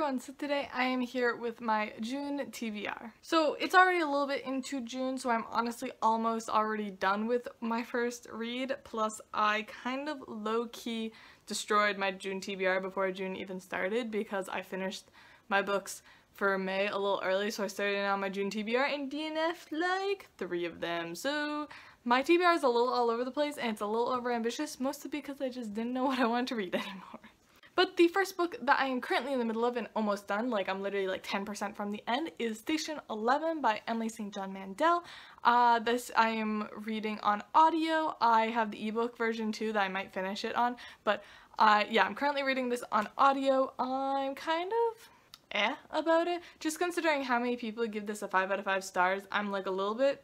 everyone, so today I am here with my June TBR. So it's already a little bit into June, so I'm honestly almost already done with my first read, plus I kind of low-key destroyed my June TBR before June even started because I finished my books for May a little early, so I started on my June TBR and DNF'd like 3 of them. So my TBR is a little all over the place and it's a little overambitious, mostly because I just didn't know what I wanted to read anymore. But the first book that I am currently in the middle of and almost done, like I'm literally like 10% from the end, is Station 11 by Emily St. John Mandel. This I am reading on audio. I have the ebook version too that I might finish it on, but yeah, I'm currently reading this on audio. I'm kind of about it. Just considering how many people give this a 5 out of 5 stars, I'm like a little bit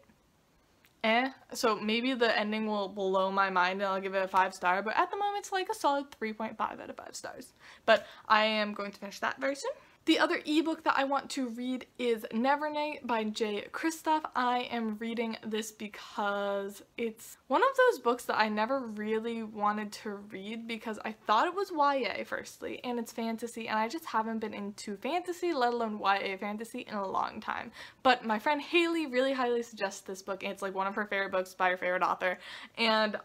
so maybe the ending will blow my mind and I'll give it a 5-star, but at the moment it's like a solid 3.5 out of 5 stars. But I am going to finish that very soon. The other ebook that I want to read is Nevernight by J. Kristoff. I am reading this because it's one of those books that I never really wanted to read because I thought it was YA firstly, and it's fantasy, and I just haven't been into fantasy, let alone YA fantasy, in a long time. But my friend Haley really highly suggests this book, and it's like one of her favorite books by her favorite author, and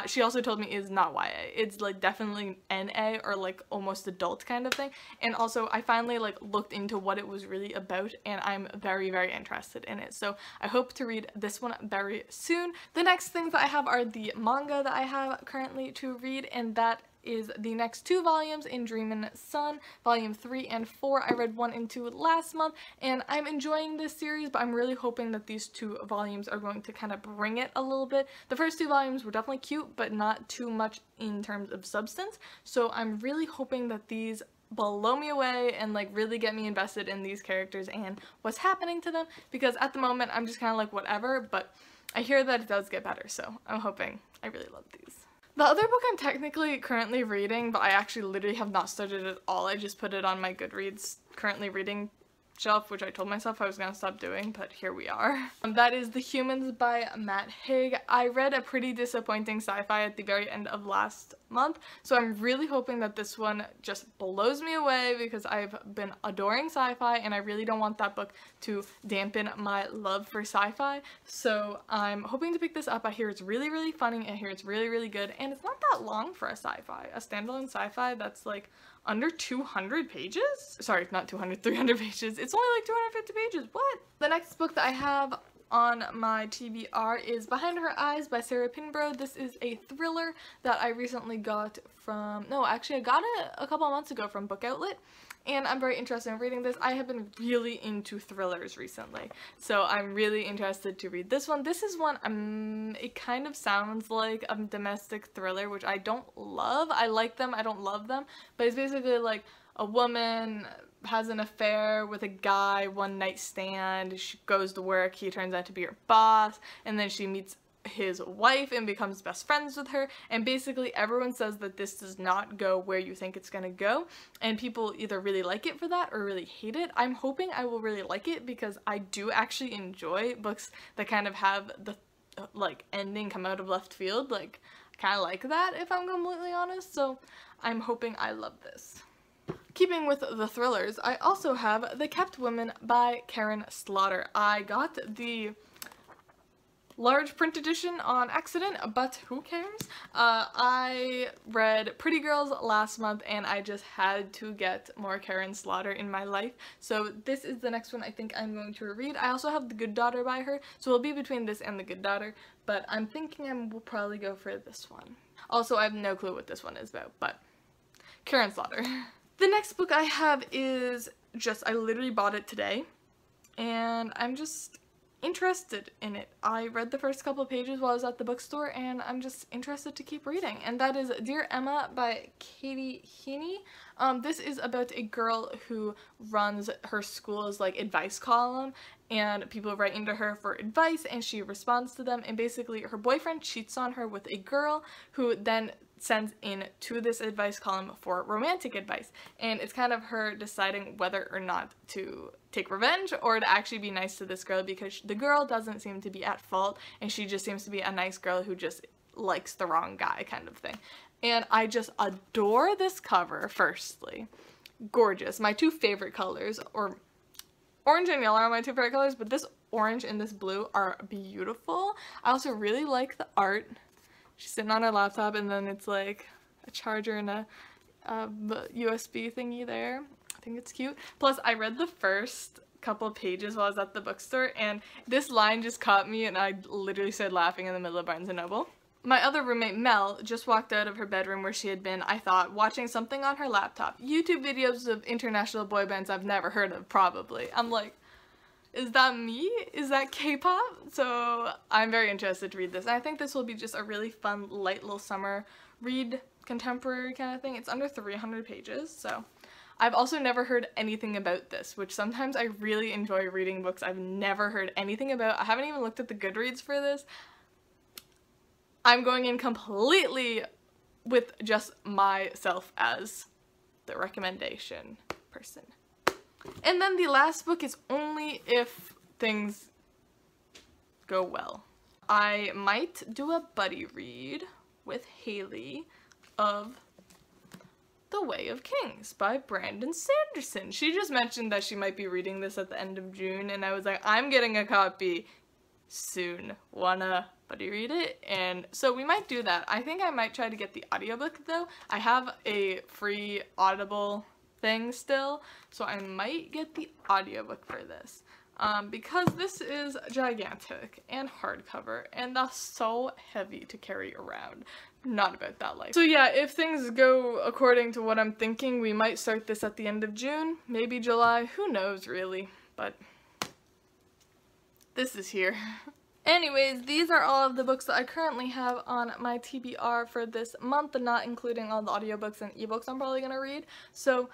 she also told me it's not YA. It's like definitely NA or like almost adult kind of thing, and also I finally like looked into what it was really about and I'm very interested in it, so I hope to read this one very soon. The next things that I have are the manga that I have currently to read, and that is the next 2 volumes in Dreamin' Sun, volume 3 and 4. I read 1 and 2 last month and I'm enjoying this series, but I'm really hoping that these 2 volumes are going to kind of bring it a little bit. The first 2 volumes were definitely cute, but not too much in terms of substance, so I'm really hoping that these blow me away and like really get me invested in these characters and what's happening to them, because at the moment I'm just kind of like whatever, but I hear that it does get better, so I'm hoping. I really love these. The other book I'm technically currently reading, but I actually literally have not started at all, I just put it on my Goodreads currently reading shelf, which I told myself I was gonna stop doing, but here we are. That is The Humans by Matt Haig. I read a pretty disappointing sci-fi at the very end of last month, so I'm really hoping that this one just blows me away because I've been adoring sci-fi and I really don't want that book to dampen my love for sci-fi, so I'm hoping to pick this up. I hear it's really funny, I hear it's really good, and it's not that long for a sci-fi. A standalone sci-fi that's like under 200 pages? Sorry, not 200, 300 pages. It's only like 250 pages. What? The next book that I have on my TBR is Behind Her Eyes by Sarah Pinborough. This is a thriller that I recently got from, no, actually I got it a couple of months ago from Book Outlet, and I'm very interested in reading this. I have been really into thrillers recently, so I'm really interested to read this one. This is one, it kind of sounds like a domestic thriller, which I don't love. I like them, I don't love them, but it's basically like a woman has an affair with a guy, one night stand, she goes to work, he turns out to be her boss, and then she meets his wife and becomes best friends with her, and basically everyone says that this does not go where you think it's gonna go, and people either really like it for that or really hate it. I'm hoping I will really like it because I do actually enjoy books that kind of have the like ending come out of left field. Like, I kind of like that, if I'm completely honest, so I'm hoping I love this. Keeping with the thrillers, I also have The Kept Women by Karen Slaughter. I got the large print edition on accident, but who cares? I read Pretty Girls last month and I just had to get more Karen Slaughter in my life, so this is the next one I think I'm going to read. I also have The Good Daughter by her, so it'll be between this and The Good Daughter, but I'm thinking I will probably go for this one. Also, I have no clue what this one is about, but Karen Slaughter. The next book I have is just, I literally bought it today, and I'm just interested in it. I read the first couple of pages while I was at the bookstore, and I'm just interested to keep reading, and that is Dear Emma by Katie Heaney. This is about a girl who runs her school's like advice column, and people write into her for advice and she responds to them, and basically her boyfriend cheats on her with a girl who then sends in to this advice column for romantic advice, and it's kind of her deciding whether or not to take revenge or to actually be nice to this girl, because the girl doesn't seem to be at fault and she just seems to be a nice girl who just likes the wrong guy kind of thing. And I just adore this cover, firstly. gorgeous. My two favorite colors, or orange and yellow are my two favorite colors, but this orange and this blue are beautiful. I also really like the art. She's sitting on her laptop and then it's like a charger and a USB thingy there. I think it's cute. Plus, I read the first couple pages while I was at the bookstore and this line just caught me and I literally started laughing in the middle of Barnes & Noble. My other roommate, Mel, just walked out of her bedroom where she had been, I thought, watching something on her laptop. YouTube videos of international boy bands I've never heard of, probably. I'm like, is that me? Is that K-pop? So I'm very interested to read this. And I think this will be just a really fun, light little summer read, contemporary kind of thing. It's under 300 pages, so. I've also never heard anything about this, which sometimes I really enjoy reading books I've never heard anything about. I haven't even looked at the Goodreads for this. I'm going in completely with just myself as the recommendation person. And then the last book is Only If Things Go Well. I might do a buddy read with Haley of The Way of Kings by Brandon Sanderson. She just mentioned that she might be reading this at the end of June, and I was like, I'm getting a copy soon. Wanna buddy read it? And so we might do that. I think I might try to get the audiobook though. I have a free Audible thing still, so I might get the audiobook for this. Because this is gigantic and hardcover and thus so heavy to carry around. Not about that life. So yeah, if things go according to what I'm thinking, we might start this at the end of June, maybe July, who knows really, but this is here. Anyways, these are all of the books that I currently have on my TBR for this month, not including all the audiobooks and ebooks I'm probably gonna read. So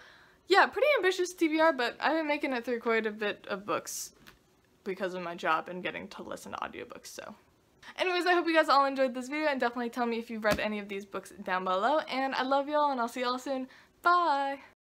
yeah, pretty ambitious TBR, but I've been making it through quite a bit of books because of my job and getting to listen to audiobooks, so. Anyways, I hope you guys all enjoyed this video, and definitely tell me if you've read any of these books down below, and I love y'all, and I'll see y'all soon. Bye!